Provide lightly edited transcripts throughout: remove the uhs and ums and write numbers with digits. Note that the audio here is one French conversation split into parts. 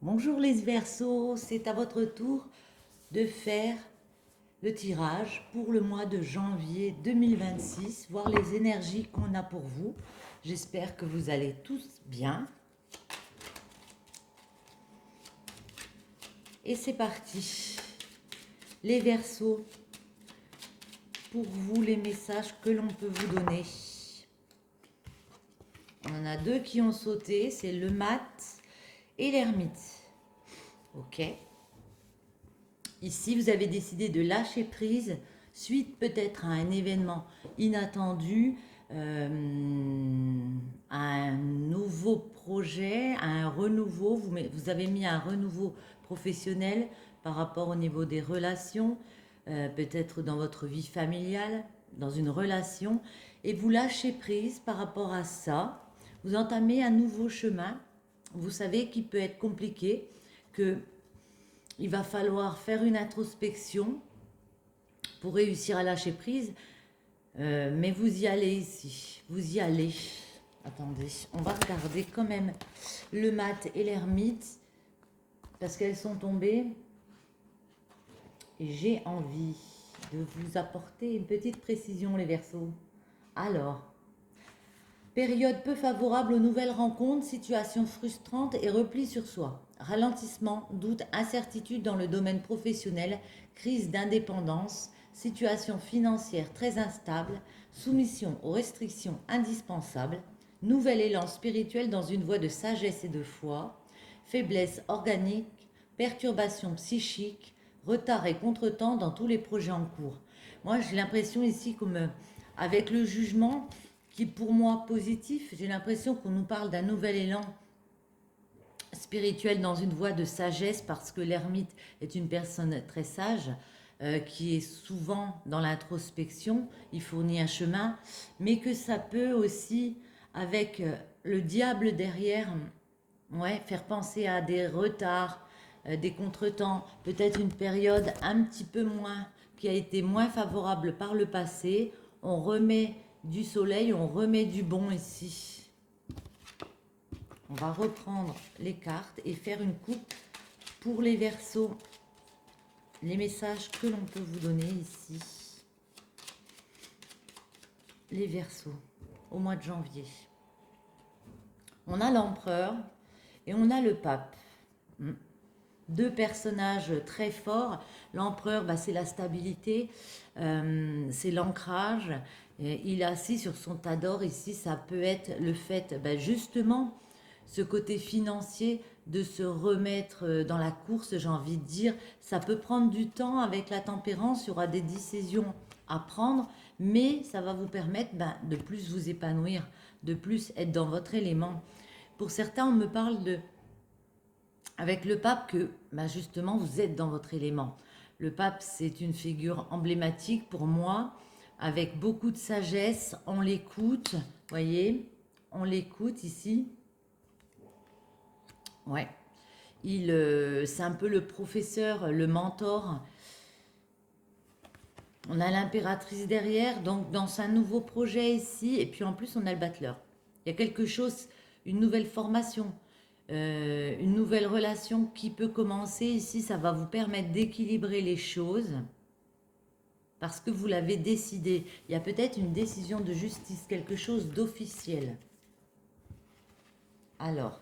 Bonjour les Verseaux, c'est à votre tour de faire le tirage pour le mois de janvier 2026, voir les énergies qu'on a pour vous. J'espère que vous allez tous bien. Et c'est parti. Les Verseaux, pour vous les messages que l'on peut vous donner. On en a deux qui ont sauté, c'est le mat et l'ermite. Ok. Ici, vous avez décidé de lâcher prise suite peut-être à un événement inattendu, à un nouveau projet, à un renouveau. Vous avez mis un renouveau professionnel par rapport au niveau des relations, peut-être dans votre vie familiale, dans une relation, et vous lâchez prise par rapport à ça. Vous entamez un nouveau chemin. Vous savez qu'il peut être compliqué, que il va falloir faire une introspection pour réussir à lâcher prise, mais vous y allez ici, vous y allez. Attendez, on va regarder quand même le mat et l'ermite, parce qu'elles sont tombées, et j'ai envie de vous apporter une petite précision, les Verseaux. Alors, période peu favorable aux nouvelles rencontres, situation frustrante et repli sur soi. Ralentissement, doute, incertitude dans le domaine professionnel, crise d'indépendance, situation financière très instable, soumission aux restrictions indispensables, nouvel élan spirituel dans une voie de sagesse et de foi, faiblesse organique, perturbation psychique, retard et contretemps dans tous les projets en cours. Moi, j'ai l'impression ici, comme avec le jugement, qui pour moi positif, j'ai l'impression qu'on nous parle d'un nouvel élan spirituel dans une voie de sagesse, parce que l'ermite est une personne très sage, qui est souvent dans l'introspection, il fournit un chemin, mais que ça peut aussi, avec le diable derrière, ouais, faire penser à des retards, des contretemps, peut-être une période un petit peu moins, qui a été moins favorable par le passé. On remet du soleil, on remet du bon ici. On va reprendre les cartes et faire une coupe pour les Verseaux. Les messages que l'on peut vous donner ici. Les Verseaux, au mois de janvier. On a l'empereur et on a le pape. Deux personnages très forts. L'empereur, c'est la stabilité, c'est l'ancrage. Il est assis sur son tas d'or ici. Ça peut être le fait, justement, ce côté financier, de se remettre dans la course, j'ai envie de dire. Ça peut prendre du temps avec la tempérance. Il y aura des décisions à prendre, mais ça va vous permettre de plus vous épanouir, de plus être dans votre élément. Pour certains, on me parle de avec le pape que justement vous êtes dans votre élément. Le pape, c'est une figure emblématique pour moi, avec beaucoup de sagesse. On l'écoute, voyez, on l'écoute ici. Ouais, c'est un peu le professeur, le mentor. On a l'impératrice derrière, donc dans un nouveau projet ici, et puis en plus on a le battleur. Il y a quelque chose, une nouvelle formation, une nouvelle relation qui peut commencer ici. Ça va vous permettre d'équilibrer les choses parce que vous l'avez décidé. Il y a peut-être une décision de justice, quelque chose d'officiel. Alors,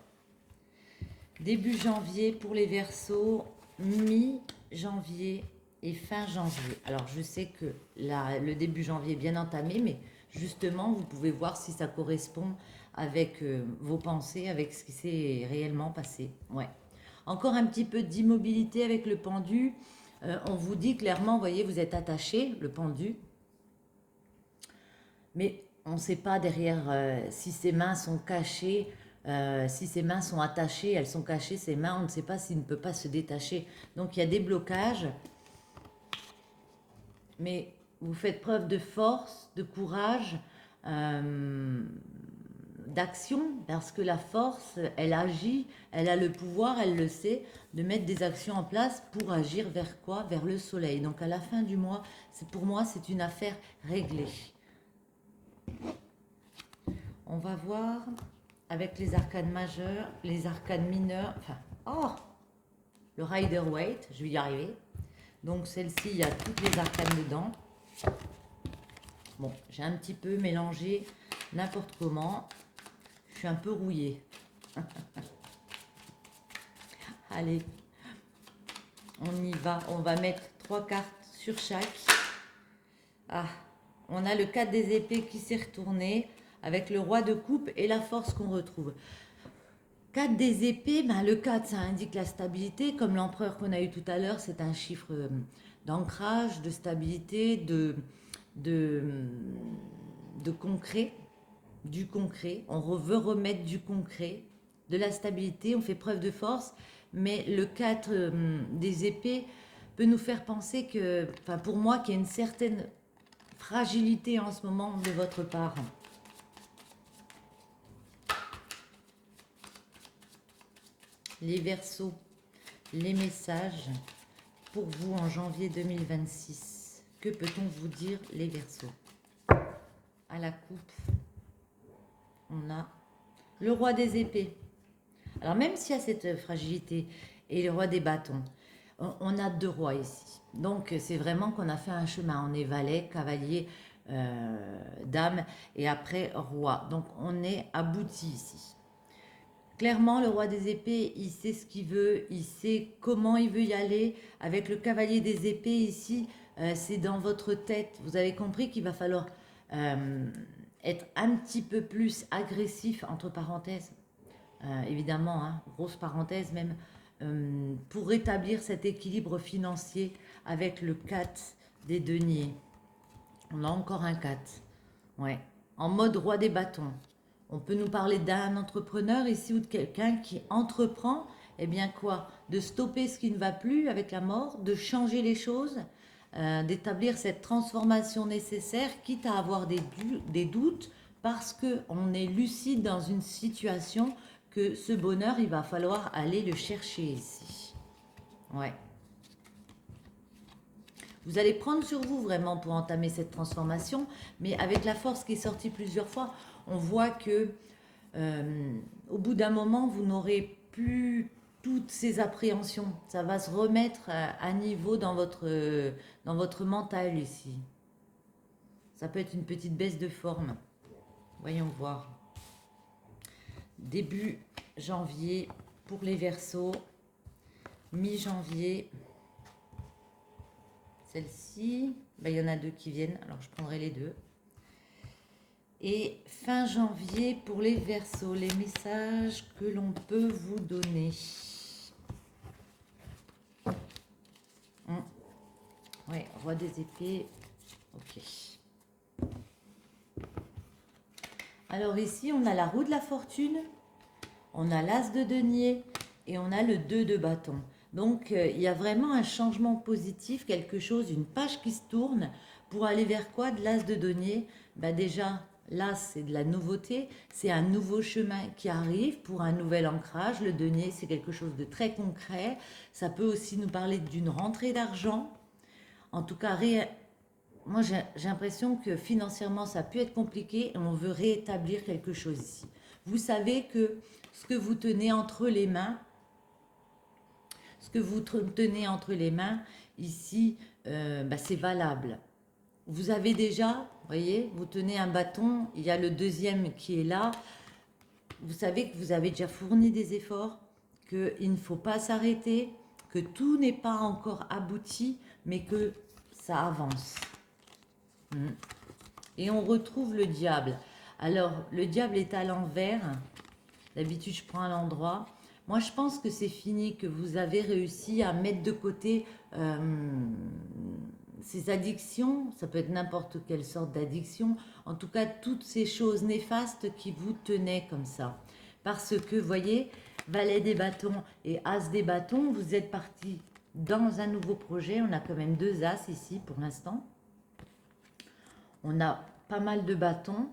début janvier pour les Verseaux, mi-janvier et fin janvier. Alors, je sais que le début janvier est bien entamé, mais justement, vous pouvez voir si ça correspond avec vos pensées, avec ce qui s'est réellement passé. Ouais. Encore un petit peu d'immobilité avec le pendu. On vous dit clairement, vous voyez, vous êtes attaché, le pendu. Mais on ne sait pas derrière si ses mains sont cachées, si ses mains sont attachées, elles sont cachées, ses mains, on ne sait pas s'il ne peut pas se détacher. Donc il y a des blocages. Mais vous faites preuve de force, de courage, d'action, parce que la force, elle agit, elle a le pouvoir, elle le sait, de mettre des actions en place pour agir vers quoi? Vers le soleil. Donc à la fin du mois, pour moi, c'est une affaire réglée. On va voir avec les arcanes majeures, les arcanes mineures. Enfin, oh, le Rider-Waite, je vais y arriver. Donc celle-ci, il y a toutes les arcanes dedans. Bon, j'ai un petit peu mélangé n'importe comment. Je suis un peu rouillée. Allez, on y va. On va mettre 3 cartes sur chaque. Ah, on a le 4 des épées qui s'est retourné avec le roi de coupe et la force qu'on retrouve. 4 des épées, ben le 4, ça indique la stabilité. Comme l'empereur qu'on a eu tout à l'heure, c'est un chiffre d'ancrage, de stabilité, de, concret, du concret. On veut remettre du concret, de la stabilité, on fait preuve de force. Mais le 4 des épées peut nous faire penser que, enfin pour moi, qu'il y a une certaine fragilité en ce moment de votre part. Les Verseaux, les messages pour vous en janvier 2026. Que peut-on vous dire, les Verseaux? À la coupe, on a le roi des épées. Alors même s'il y a cette fragilité et le roi des bâtons, on a 2 rois ici. Donc c'est vraiment qu'on a fait un chemin. On est valet, cavalier, dame et après roi. Donc on est abouti ici. Clairement, le roi des épées, il sait ce qu'il veut, il sait comment il veut y aller. Avec le cavalier des épées ici, c'est dans votre tête. Vous avez compris qu'il va falloir être un petit peu plus agressif, entre parenthèses. Évidemment, hein, grosse parenthèse même, pour rétablir cet équilibre financier avec le 4 des deniers. On a encore un 4. Ouais. En mode roi des bâtons. On peut nous parler d'un entrepreneur ici ou de quelqu'un qui entreprend, eh bien quoi? De stopper ce qui ne va plus avec la mort, de changer les choses, d'établir cette transformation nécessaire, quitte à avoir des doutes, parce qu'on est lucide dans une situation que ce bonheur, il va falloir aller le chercher ici. Ouais. Vous allez prendre sur vous vraiment pour entamer cette transformation, mais avec la force qui est sortie plusieurs fois, on voit que au bout d'un moment, vous n'aurez plus toutes ces appréhensions. Ça va se remettre à niveau dans votre mental ici. Ça peut être une petite baisse de forme. Voyons voir. Début janvier pour les Verseaux. Mi-janvier. Celle-ci, ben, il y en a 2 qui viennent, alors je prendrai les 2. Et fin janvier pour les Verseaux, les messages que l'on peut vous donner. Ouais, roi des épées. Ok. Alors ici, on a la roue de la fortune, on a l'as de denier et on a le 2 de bâton. Donc, il y a vraiment un changement positif, quelque chose, une page qui se tourne pour aller vers quoi? De l'as de denier. Bah déjà, l'as, c'est de la nouveauté, c'est un nouveau chemin qui arrive pour un nouvel ancrage. Le denier, c'est quelque chose de très concret. Ça peut aussi nous parler d'une rentrée d'argent. En tout cas, moi, j'ai l'impression que financièrement, ça peut être compliqué et on veut rétablir quelque chose ici. Vous savez que ce que vous tenez entre les mains, ici, bah, c'est valable. Vous avez déjà, vous voyez, vous tenez un bâton, il y a le deuxième qui est là. Vous savez que vous avez déjà fourni des efforts, qu'il ne faut pas s'arrêter, que tout n'est pas encore abouti, mais que ça avance. Et on retrouve le diable. Alors, le diable est à l'envers. D'habitude, je prends à l'endroit. Moi, je pense que c'est fini, que vous avez réussi à mettre de côté ces addictions. Ça peut être n'importe quelle sorte d'addiction. En tout cas, toutes ces choses néfastes qui vous tenaient comme ça. Parce que, voyez, valet des bâtons et as des bâtons, vous êtes parti dans un nouveau projet. On a quand même 2 as ici pour l'instant. On a pas mal de bâtons.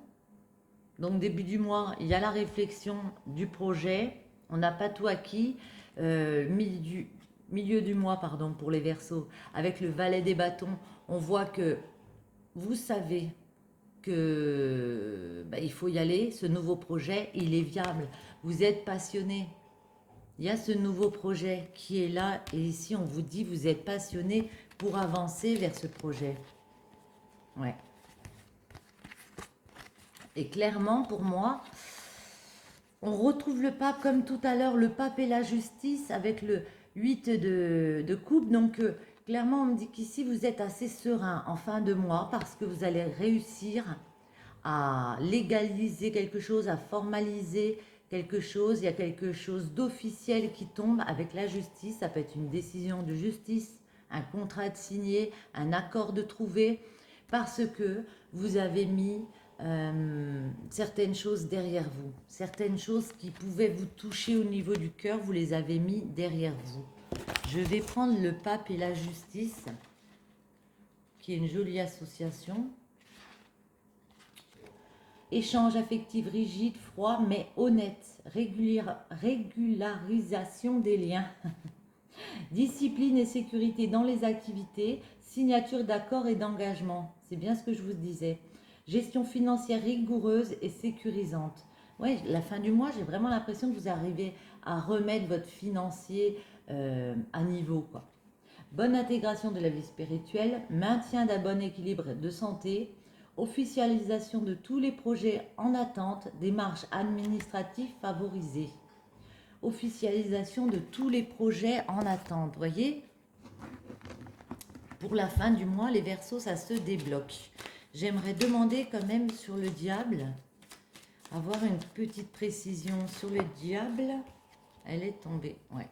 Donc début du mois, il y a la réflexion du projet. On n'a pas tout acquis. Milieu du mois, pardon, pour les Verseaux, avec le valet des bâtons, on voit que vous savez que bah, il faut y aller. Ce nouveau projet, il est viable. Vous êtes passionné. Il y a ce nouveau projet qui est là et ici on vous dit vous êtes passionné pour avancer vers ce projet. Ouais. Et clairement pour moi, on retrouve le pape comme tout à l'heure, le pape et la justice avec le 8 de coupe. Donc clairement on me dit qu'ici vous êtes assez serein en fin de mois parce que vous allez réussir à légaliser quelque chose, à formaliser quelque chose. Il y a quelque chose d'officiel qui tombe avec la justice. Ça peut être une décision de justice, un contrat de signé, un accord de trouvé, parce que vous avez mis certaines choses derrière vous. Certaines choses qui pouvaient vous toucher au niveau du cœur, vous les avez mis derrière vous. Je vais prendre le pape et la justice, qui est une jolie association. Échange affectif rigide, froid, mais honnête. Régularisation des liens. Discipline et sécurité dans les activités. Signature d'accords et d'engagement. C'est bien ce que je vous disais. Gestion financière rigoureuse et sécurisante. Ouais, la fin du mois, j'ai vraiment l'impression que vous arrivez à remettre votre financier à niveau, quoi. Bonne intégration de la vie spirituelle. Maintien d'un bon équilibre de santé. Officialisation de tous les projets en attente, démarches administratives favorisées. Officialisation de tous les projets en attente. Vous voyez, pour la fin du mois, les Verseaux, ça se débloque. J'aimerais demander quand même sur le diable, avoir une petite précision sur le diable. Elle est tombée, ouais.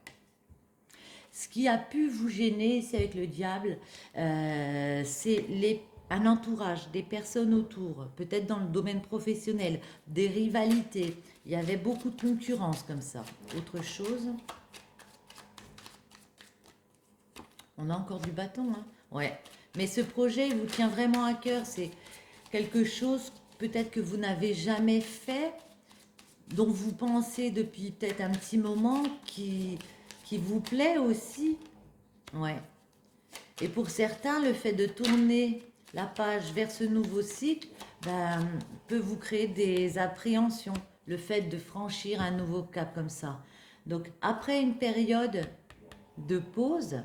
Ce qui a pu vous gêner, c'est avec le diable, c'est un entourage, des personnes autour, peut-être dans le domaine professionnel, des rivalités. Il y avait beaucoup de concurrence comme ça. Autre chose. On a encore du bâton, hein? Ouais. Mais ce projet, il vous tient vraiment à cœur. C'est quelque chose peut-être que vous n'avez jamais fait, dont vous pensez depuis peut-être un petit moment, qui vous plaît aussi. Ouais. Et pour certains, le fait de tourner la page vers ce nouveau cycle peut vous créer des appréhensions, le fait de franchir un nouveau cap comme ça. Donc après une période de pause,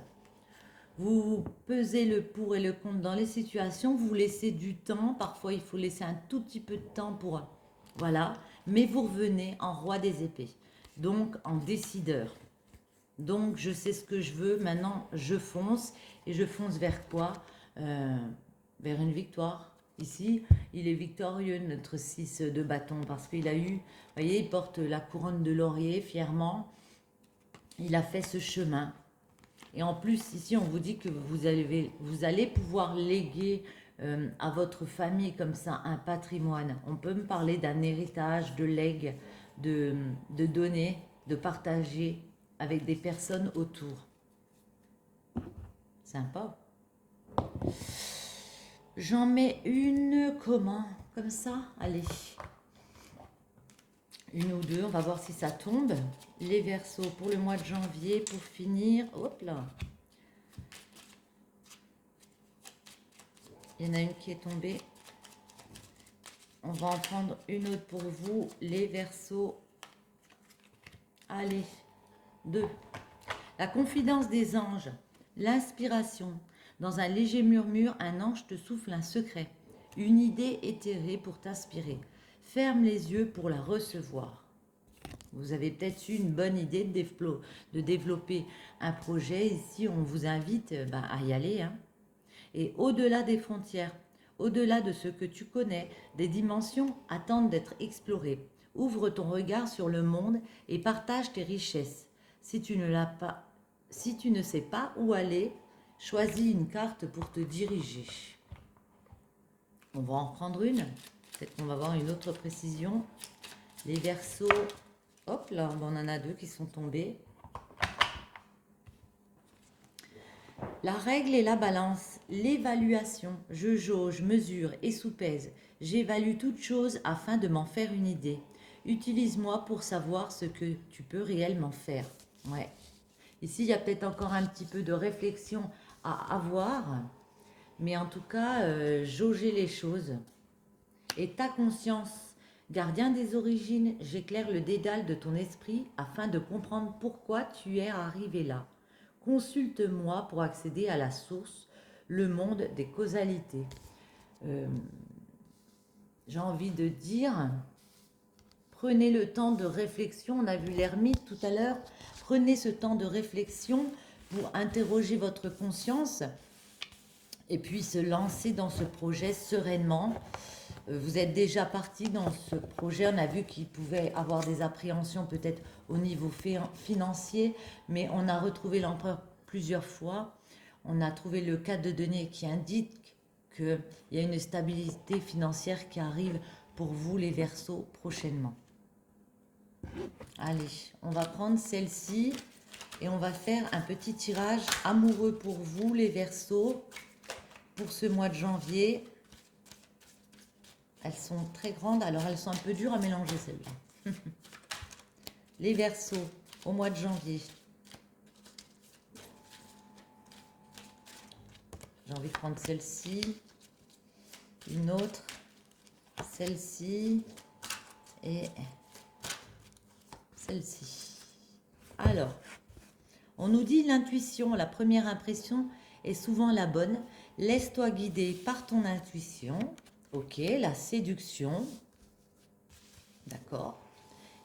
vous pesez le pour et le contre dans les situations, vous laissez du temps, parfois il faut laisser un tout petit peu de temps pour... Voilà, mais vous revenez en roi des épées, donc en décideur. Donc je sais ce que je veux, maintenant je fonce, et je fonce vers quoi? Vers une victoire. Ici, il est victorieux, notre 6 de bâton, parce qu'il a eu, vous voyez, il porte la couronne de laurier fièrement, il a fait ce chemin. Et en plus, ici, on vous dit que vous allez pouvoir léguer à votre famille comme ça un patrimoine. On peut me parler d'un héritage, de legs, de donner, de partager avec des personnes autour. Sympa. J'en mets une, comment? Comme ça? Allez. Une ou deux, on va voir si ça tombe. Les Verseaux pour le mois de janvier, pour finir. Hop là. Il y en a une qui est tombée. On va en prendre une autre pour vous, les Verseaux. Allez, 2. La confidence des anges, l'inspiration. Dans un léger murmure, un ange te souffle un secret, une idée éthérée pour t'inspirer. Ferme les yeux pour la recevoir. Vous avez peut-être eu une bonne idée de développer un projet. Ici, on vous invite à y aller. Hein. Et au-delà des frontières, au-delà de ce que tu connais, des dimensions attendent d'être explorées. Ouvre ton regard sur le monde et partage tes richesses. Si tu ne sais pas où aller, choisis une carte pour te diriger. On va en prendre une. Peut-être qu'on va avoir une autre précision. Les Verseaux, hop là, on en a deux qui sont tombés. La règle et la balance, l'évaluation. Je jauge, mesure et soupèse. J'évalue toute chose afin de m'en faire une idée. Utilise-moi pour savoir ce que tu peux réellement faire. Ouais. Ici, il y a peut-être encore un petit peu de réflexion à avoir. Mais en tout cas, jauger les choses. Et ta conscience Gardien des origines, j'éclaire le dédale de ton esprit afin de comprendre pourquoi tu es arrivé là. Consulte-moi pour accéder à la source, le monde des causalités. Euh, j'ai envie de dire, prenez le temps de réflexion. On a vu l'ermite tout à l'heure. Prenez ce temps de réflexion pour interroger votre conscience et puis se lancer dans ce projet sereinement. Vous êtes déjà parti dans ce projet, on a vu qu'il pouvait avoir des appréhensions peut-être au niveau financier, mais on a retrouvé l'empereur plusieurs fois. On a trouvé le cas de denier qui indique qu'il y a une stabilité financière qui arrive pour vous les Verseaux prochainement. Allez, on va prendre celle-ci et on va faire un petit tirage amoureux pour vous les Verseaux pour ce mois de janvier. Elles sont très grandes, alors elles sont un peu dures à mélanger celles-là. Les Verseaux, au mois de janvier. J'ai envie de prendre celle-ci, une autre, celle-ci et celle-ci. Alors, on nous dit l'intuition, la première impression est souvent la bonne. Laisse-toi guider par ton intuition. Ok, la séduction, d'accord.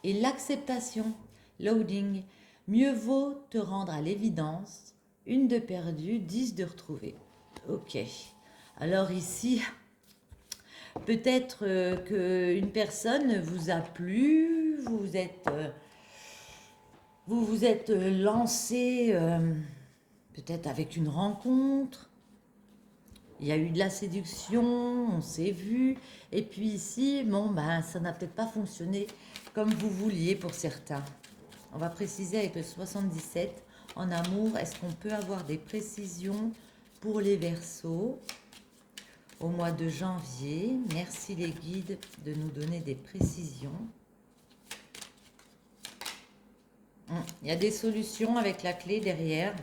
Et l'acceptation, loading. Mieux vaut te rendre à l'évidence, une de perdue, 10 de retrouvée. Ok, alors ici, peut-être qu'une personne vous a plu, vous vous êtes lancé peut-être avec une rencontre. Il y a eu de la séduction, on s'est vu. Et puis ici, bon, ben, ça n'a peut-être pas fonctionné comme vous vouliez pour certains. On va préciser avec le 77. En amour, est-ce qu'on peut avoir des précisions pour les Verseaux au mois de janvier? Merci les guides de nous donner des précisions. Il y a des solutions avec la clé derrière.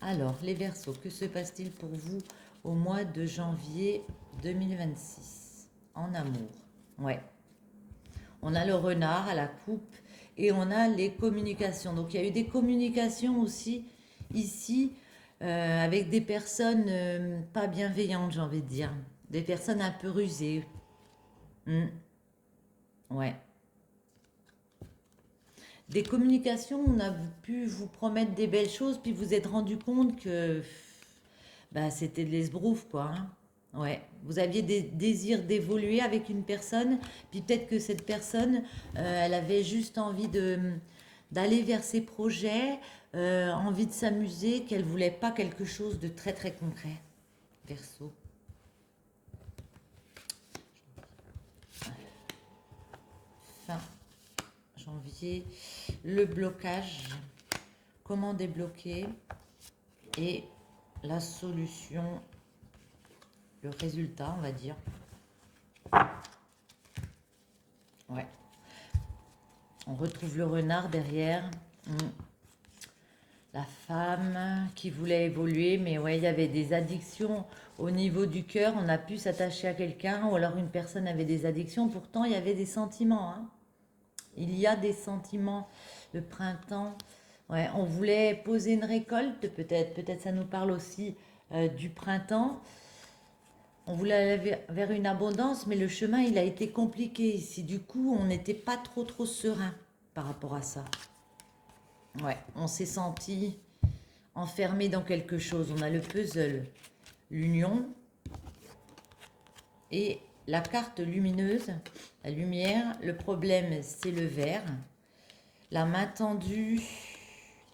Alors, les Verseaux, que se passe-t-il pour vous au mois de janvier 2026 en amour? Ouais. On a le renard à la coupe et on a les communications. Donc, il y a eu des communications aussi ici avec des personnes pas bienveillantes, j'ai envie de dire. Des personnes un peu rusées. Ouais. Des communications, on a pu vous promettre des belles choses, puis vous êtes rendu compte que bah, c'était de l'esbrouf, quoi. Hein. Ouais. Vous aviez des désirs d'évoluer avec une personne, puis peut-être que cette personne, elle avait juste envie d'aller vers ses projets, envie de s'amuser, qu'elle voulait pas quelque chose de très très concret. Verseau. Fin janvier. Le blocage, comment débloquer et la solution, le résultat, on va dire. Ouais. On retrouve le renard derrière. La femme qui voulait évoluer, mais ouais, il y avait des addictions au niveau du cœur. On a pu s'attacher à quelqu'un, ou alors une personne avait des addictions. Pourtant, il y avait des sentiments. Hein. Il y a des sentiments. Le printemps, ouais, on voulait poser une récolte, peut-être ça nous parle aussi du printemps. On voulait aller vers une abondance, mais le chemin, il a été compliqué ici. Du coup, on n'était pas trop serein par rapport à ça. Ouais, on s'est senti enfermé dans quelque chose. On a le puzzle, l'union et la carte lumineuse, la lumière. Le problème, c'est le vert. La main tendue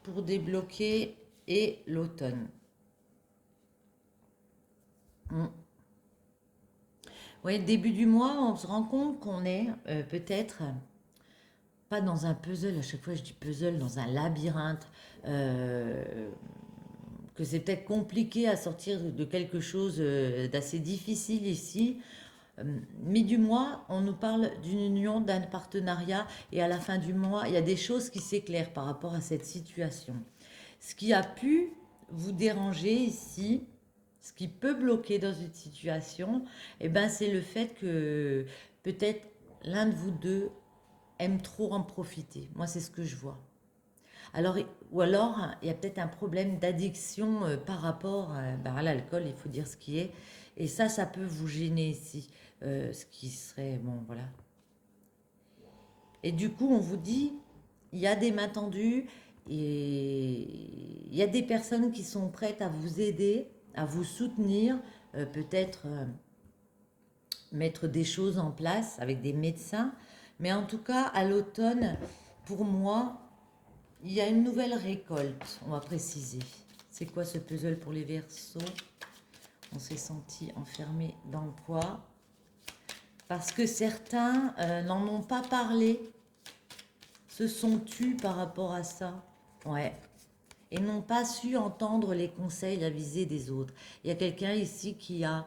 pour débloquer et l'automne. Oui, début du mois, on se rend compte qu'on est peut-être pas dans un puzzle, à chaque fois je dis puzzle, dans un labyrinthe, que c'est peut-être compliqué à sortir de quelque chose d'assez difficile ici. Mi du mois, on nous parle d'une union, d'un partenariat, et à la fin du mois, il y a des choses qui s'éclairent par rapport à cette situation. Ce qui a pu vous déranger ici, Ce qui peut bloquer dans une situation, eh ben, c'est le fait que peut-être l'un de vous deux aime trop en profiter. Moi, c'est ce que je vois. Alors, ou alors, il y a peut-être un problème d'addiction par rapport ben, à l'alcool, il faut dire ce qui est. Et ça peut vous gêner ici. Ce qui serait, bon, voilà. Et du coup, on vous dit, il y a des mains tendues et il y a des personnes qui sont prêtes à vous aider, à vous soutenir, peut-être mettre des choses en place avec des médecins. Mais en tout cas, à l'automne, pour moi, il y a une nouvelle récolte, on va préciser. C'est quoi ce puzzle pour les Verseaux? On s'est senti enfermé dans quoi? Parce que certains n'en ont pas parlé, se sont tus par rapport à ça. Ouais. Et n'ont pas su entendre les conseils avisés des autres. Il y a quelqu'un ici qui a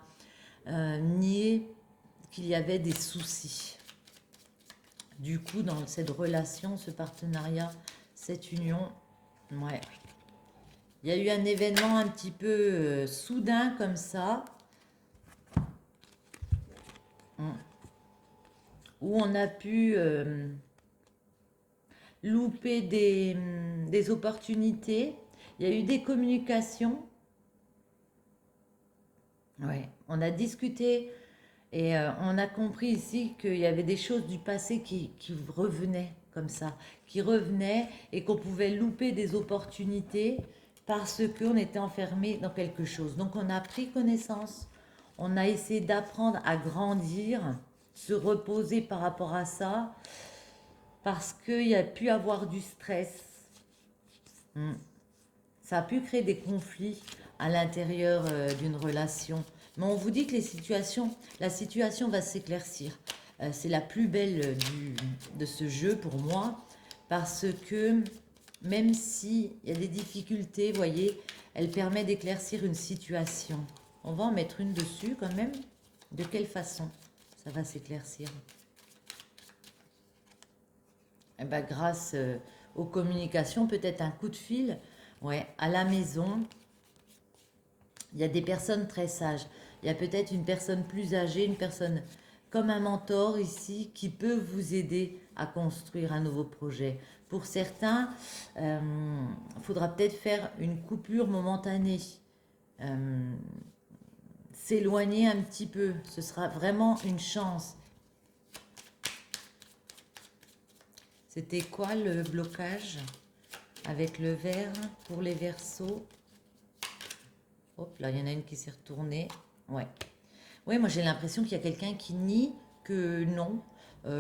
nié qu'il y avait des soucis. Du coup, dans cette relation, ce partenariat, cette union, ouais. Il y a eu un événement un petit peu soudain comme ça, où on a pu louper des opportunités. Il y a eu des communications. Ouais, on a discuté et on a compris ici qu'il y avait des choses du passé qui revenaient comme ça, qui revenaient et qu'on pouvait louper des opportunités parce qu'on était enfermé dans quelque chose. Donc on a pris connaissance, on a essayé d'apprendre à grandir, se reposer par rapport à ça, parce qu'il y a pu avoir du stress. Ça a pu créer des conflits à l'intérieur d'une relation. Mais on vous dit que la situation va s'éclaircir. C'est la plus belle de ce jeu pour moi, parce que même s'il y a des difficultés, vous voyez, elle permet d'éclaircir une situation. On va en mettre une dessus quand même. De quelle façon ça va s'éclaircir? Eh ben, grâce aux communications, peut-être un coup de fil. Ouais, à la maison, il y a des personnes très sages. Il y a peut-être une personne plus âgée, une personne comme un mentor ici qui peut vous aider à construire un nouveau projet. Pour certains, il faudra peut-être faire une coupure momentanée, s'éloigner un petit peu. Ce sera vraiment une chance. C'était quoi le blocage avec le vert pour les Verseaux? Hop là, il y en a une qui s'est retournée. Ouais. Oui, moi j'ai l'impression qu'il y a quelqu'un qui nie que non,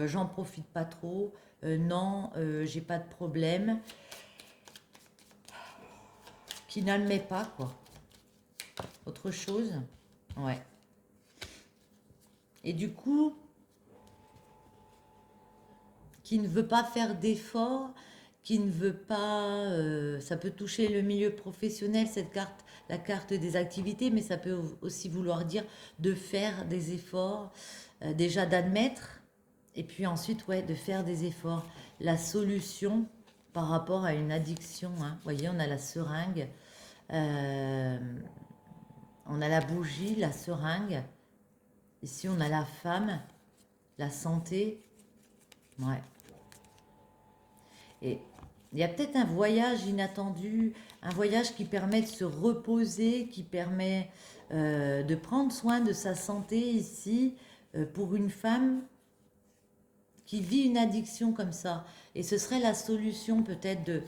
j'en profite pas trop, non, j'ai pas de problème, qui n'admet pas quoi. Autre chose? Ouais. Et du coup, qui ne veut pas faire d'efforts, qui ne veut pas... ça peut toucher le milieu professionnel, cette carte, la carte des activités, mais ça peut aussi vouloir dire de faire des efforts, déjà d'admettre, et puis ensuite, ouais, de faire des efforts. La solution par rapport à une addiction, hein. Vous voyez, on a la seringue, euh, on a la bougie, la seringue. Ici, on a la femme, la santé. Ouais. Et il y a peut-être un voyage inattendu, un voyage qui permet de se reposer, qui permet de prendre soin de sa santé ici, pour une femme qui vit une addiction comme ça. Et ce serait la solution peut-être de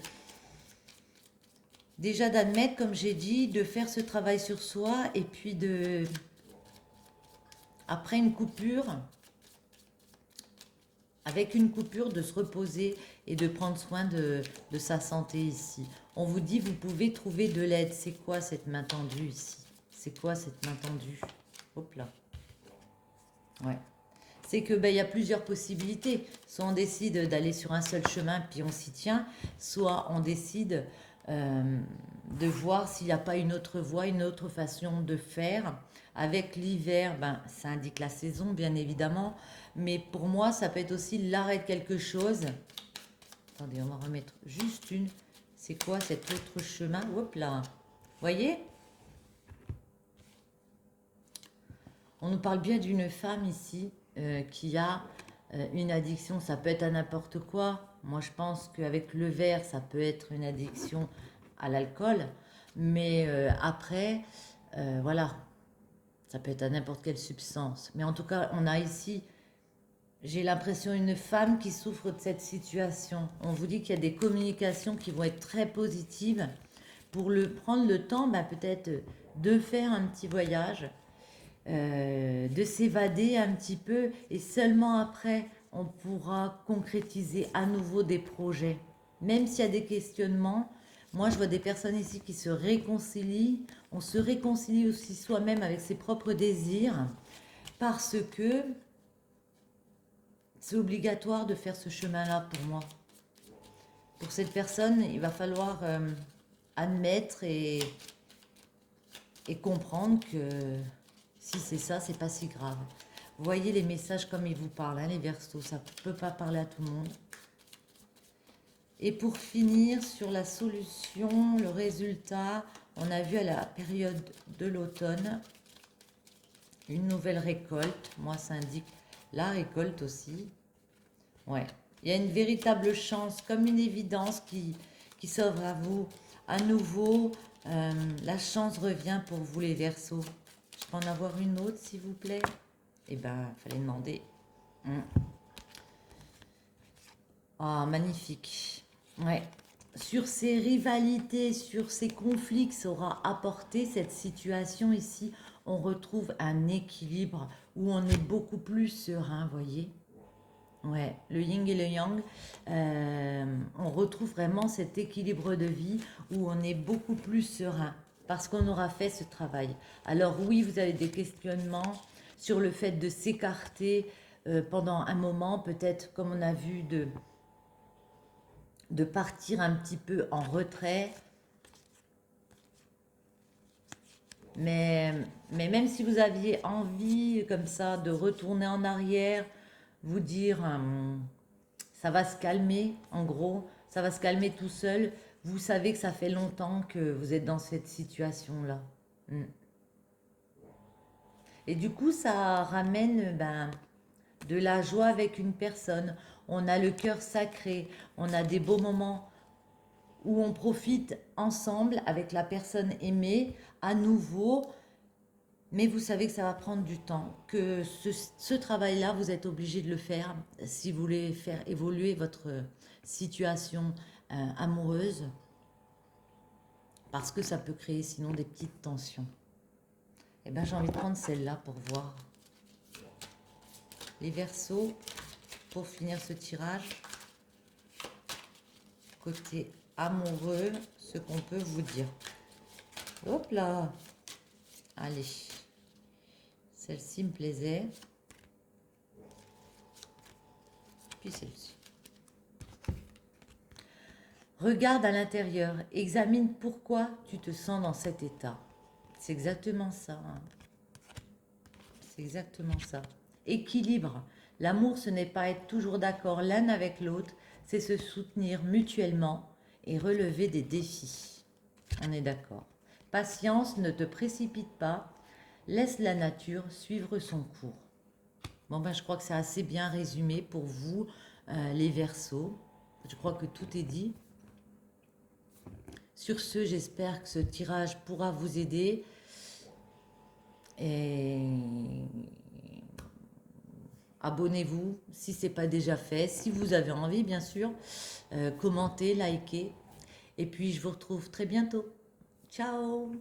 déjà d'admettre, comme j'ai dit, de faire ce travail sur soi et puis de, après une coupure, avec une coupure, de se reposer et de prendre soin de sa santé ici. On vous dit, vous pouvez trouver de l'aide. C'est quoi cette main tendue ici? C'est quoi cette main tendue? Hop là. Ouais. C'est que ben, y a plusieurs possibilités. Soit on décide d'aller sur un seul chemin, puis on s'y tient. Soit on décide de voir s'il n'y a pas une autre voie, une autre façon de faire. Avec l'hiver, ben, ça indique la saison, bien évidemment. Mais pour moi, ça peut être aussi l'arrêt de quelque chose. Attendez, on va remettre juste une. C'est quoi cet autre chemin? Hop là. Voyez? On nous parle bien d'une femme ici qui a une addiction. Ça peut être à n'importe quoi. Moi, je pense qu'avec le verre, ça peut être une addiction à l'alcool. Mais après, voilà, ça peut être à n'importe quelle substance. Mais en tout cas, on a ici, j'ai l'impression, une femme qui souffre de cette situation. On vous dit qu'il y a des communications qui vont être très positives pour prendre le temps, bah, peut-être de faire un petit voyage, de s'évader un petit peu, et seulement après, on pourra concrétiser à nouveau des projets. Même s'il y a des questionnements, moi je vois des personnes ici qui se réconcilient, on se réconcilie aussi soi-même avec ses propres désirs, parce que c'est obligatoire de faire ce chemin-là pour moi. Pour cette personne, il va falloir admettre et comprendre que si c'est ça, c'est pas si grave. Vous voyez les messages comme ils vous parlent, hein, les Verseaux, ça ne peut pas parler à tout le monde. Et pour finir sur la solution, le résultat, on a vu à la période de l'automne une nouvelle récolte. Moi, ça indique la récolte aussi. Ouais, il y a une véritable chance, comme une évidence qui s'offre à vous. À nouveau, la chance revient pour vous les Verseaux. Je peux en avoir une autre, s'il vous plaît? Eh ben, il fallait demander. Ah, magnifique. Ouais. Sur ces rivalités, sur ces conflits que saura apporter cette situation ici, on retrouve un équilibre où on est beaucoup plus serein, voyez? Ouais, le yin et le yang, on retrouve vraiment cet équilibre de vie où on est beaucoup plus serein parce qu'on aura fait ce travail. Alors oui, vous avez des questionnements sur le fait de s'écarter pendant un moment, peut-être comme on a vu, de partir un petit peu en retrait. Mais même si vous aviez envie comme ça de retourner en arrière, vous dire ça va se calmer, en gros, ça va se calmer tout seul. Vous savez que ça fait longtemps que vous êtes dans cette situation-là. Et du coup, ça ramène de la joie avec une personne. On a le cœur sacré, on a des beaux moments où on profite ensemble avec la personne aimée à nouveau. Mais vous savez que ça va prendre du temps, que ce travail-là, vous êtes obligé de le faire si vous voulez faire évoluer votre situation amoureuse, parce que ça peut créer sinon des petites tensions. Eh bien, j'ai envie de prendre celle-là pour voir. Les Verseaux, pour finir ce tirage, côté amoureux, ce qu'on peut vous dire. Hop là! Allez. Celle-ci me plaisait. Puis celle-ci. Regarde à l'intérieur. Examine pourquoi tu te sens dans cet état. C'est exactement ça. Hein. C'est exactement ça. Équilibre. L'amour, ce n'est pas être toujours d'accord l'un avec l'autre. C'est se soutenir mutuellement et relever des défis. On est d'accord. Patience, ne te précipite pas. Laisse la nature suivre son cours. Bon, ben, je crois que c'est assez bien résumé pour vous, les Verseaux. Je crois que tout est dit. Sur ce, j'espère que ce tirage pourra vous aider. Et abonnez-vous si ce n'est pas déjà fait. Si vous avez envie, bien sûr. Commentez, likez. Et puis, je vous retrouve très bientôt. Ciao!